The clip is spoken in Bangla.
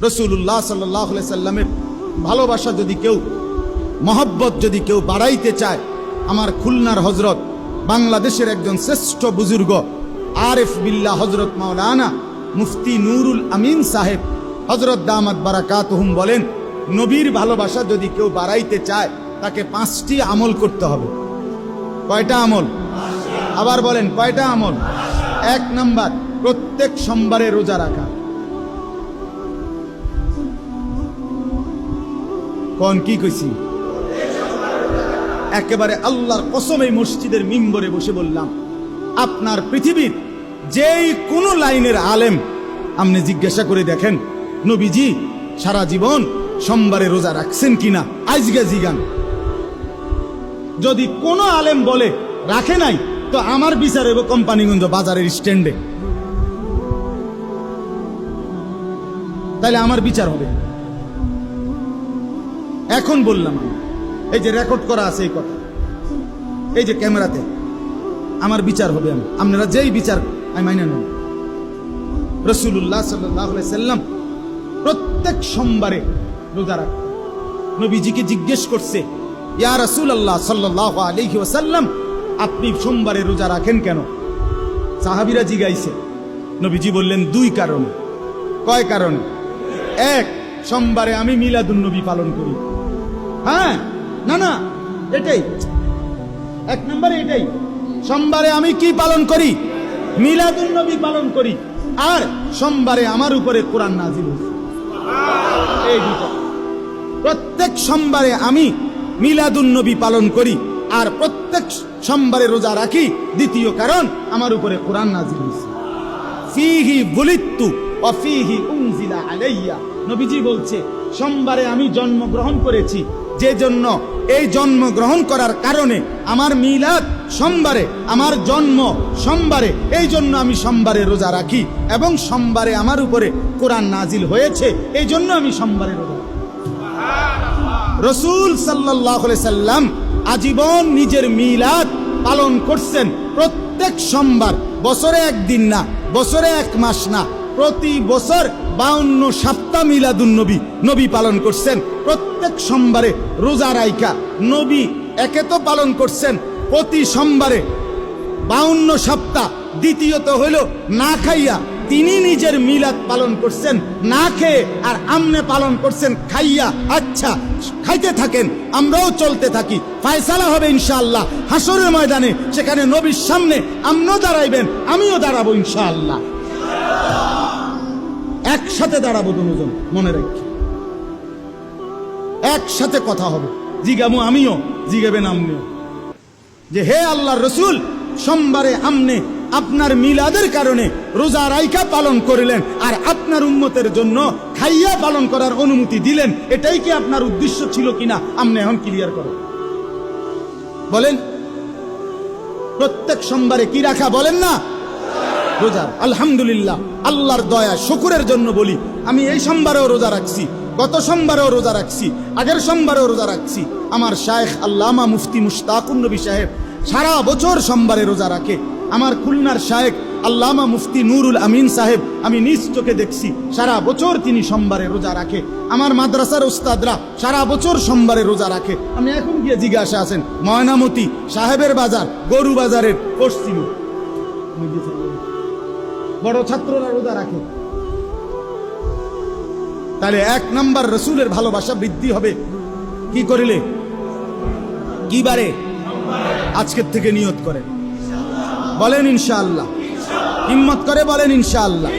রাসূলুল্লাহ সাল্লাল্লাহু আলাইহি সাল্লামের ভালোবাসা যদি কেউ, মহব্বত যদি কেউ বাড়াইতে চায়, আমার খুলনার হযরত, বাংলাদেশের একজন শ্রেষ্ঠ বুজুর্গ আরিফ বিল্লাহ হযরত মাওলানা মুফতি নুরুল আমিন সাহেব হযরত দামাত বারাকাতুহুম বলেন, নবীর ভালোবাসা যদি কেউ বাড়াইতে চায় তাকে 5টি আমল করতে হবে। কয়টা আমল? আবার বলেন, কয়টা আমল? 1 নাম্বার, প্রত্যেক সোমবারে রোজা রাখা। কোন কি কইছি? একেবারে আল্লাহর কসম এই মসজিদের মিম্বরে বসে বললাম, আপনার পৃথিবীর যেই কোন লাইনের আলেম আপনি জিজ্ঞাসা করে দেখেন, নবীজি সারা জীবন সোমবারে রোজা রাখছেন কিনা, আজকে জিগান। যদি কোন আলেম বলে রাখে নাই, তো আমার বিচার হইব কোম্পানিগঞ্জ বাজারের স্ট্যান্ডে, তাহলে আমার বিচার হবে। এখন বললাম, এই যে রেকর্ড করা আছে এই কথা, এই যে ক্যামেরাতে, আমার বিচার হবে। আপনারা যেই বিচার আমি মাইনা নেব। রাসূলুল্লাহ সাল্লাল্লাহু আলাইহি সাল্লাম প্রত্যেক সোমবারে রোজা রাখতেন। নবীজিকে জিজ্ঞেস করছে, ইয়া রাসূলুল্লাহ সাল্লাল্লাহু আলাইহি ওয়াসাল্লাম, আপনি সোমবারে রোজা রাখেন কেন? সাহাবীরা জিজ্ঞাইছে। নবীজি বললেন 2 কারণে। কয় কারণে? 1, সোমবারে আমি মিলাদুন নবী পালন করি। হ্যাঁ, না এটাই 1 নম্বরে, এটাই। সোমবারে আমি কি পালন করি? মিলাদুন নবী পালন করি। আর সোমবারে আমার উপরে কোরআন নাজিল হয়েছে। এই দুটো। প্রত্যেক সোমবারে আমি মিলাদুন নবী পালন করি আর প্রত্যেক সোমবারে রোজা রাখি। দ্বিতীয় কারণ, আমার উপরে কোরআন নাজিল হয়েছে। ফিহি বুলিতু ওয়া ফিহি উনজিলা আলাইয়া। নবীজি বলছে, সোমবারে আমি জন্মগ্রহণ করেছি, যে জন্য এই জন্মগ্রহণ করার কারণে আমার মিলাদ সোমবারে, আমার জন্ম সোমবারে, এই জন্য আমি সোমবারে রোজা রাখি, এবং সোমবারে আমার উপরে কোরআন নাজিল হয়েছে, এই জন্য আমি সোমবারে রোজা রাখি। রাসূল সাল্লাল্লাহু আলাইহি সাল্লাম আজীবন নিজের মিলাদ পালন করছেন প্রত্যেক সোমবার। বছরে 1 দিন না, বছরে 1 মাস না, প্রতি বছর 52 সপ্তাহ মিলাদুন নবী পালন করছেন। প্রত্যেক সোমবারে রোজা রাইখা নবী একে তো পালন করছেন প্রতি সোমবারে 52 সপ্তাহ, দ্বিতীয়ত হইল না খাইয়া তিনি নিজের মিলাদ পালন করছেন না খেয়ে, আর আমনে পালন করছেন খাইয়া। আচ্ছা, খাইতে থাকেন, আমরাও চলতে থাকি, ফায়সালা হবে ইনশাআল্লাহ হাসরের ময়দানে। সেখানে নবীর সামনে আমরাও দাঁড়াইবেন, আমিও দাঁড়াবো ইনশাআল্লাহ। একসাথে দাঁড়াবো দুজন, মনে রাখি। একসাথে কথা হবে, জিগামু আমিও, জিগাবেন আপনিও, যে হে আল্লাহর রাসূল, সোমবারে আমনে আপনার মিলাদের কারণে রোজা রাইখা পালন করিলেন, আর আপনার উম্মতের জন্য খাইয়া পালন করার অনুমতি দিলেন। এটাই কি আপনার উদ্দেশ্য ছিল কিনা? আপনি এখন ক্লিয়ার করেন, বলেন। প্রত্যেক সোমবারে কি রাখা বলেন না? রোজা। আলহামদুলিল্লাহ, আল্লাহর দয়া শুকরের জন্য বলি, আমি এই সোমবারেও রোজা রাখছি, গত সোমবারেও রোজা রাখছি, আগের সোমবারেও রোজা রাখছি। আমার শায়েখ আল্লামা মুফতি মুশতাকুন নবী সাহেব সারা বছর সোমবারে রোজা রাখে। আমার খুলনার শায়েখ আল্লামা মুফতি নুরুল আমিন সাহেব, আমি নিজ চোখে দেখছি, সারা বছর তিনি সোমবারে রোজা রাখে। আমার মাদ্রাসার উস্তাদরা সারা বছর সোমবারে রোজা রাখে। আমি এখন গিয়ে জিজ্ঞাসা আছেন, ময়নামতি সাহেবের বাজার, গরু বাজারের পশ্চিম বড় ছাত্ররা রোজা রাখে। তাহলে 1 নাম্বার, রসুলের ভালোবাসা বৃদ্ধি হবে কি করিলে? কি বারে? আজকের থেকে নিয়ত করেন, বলেন ইনশাআল্লাহ। হিম্মত করে বলেন ইনশাআল্লাহ।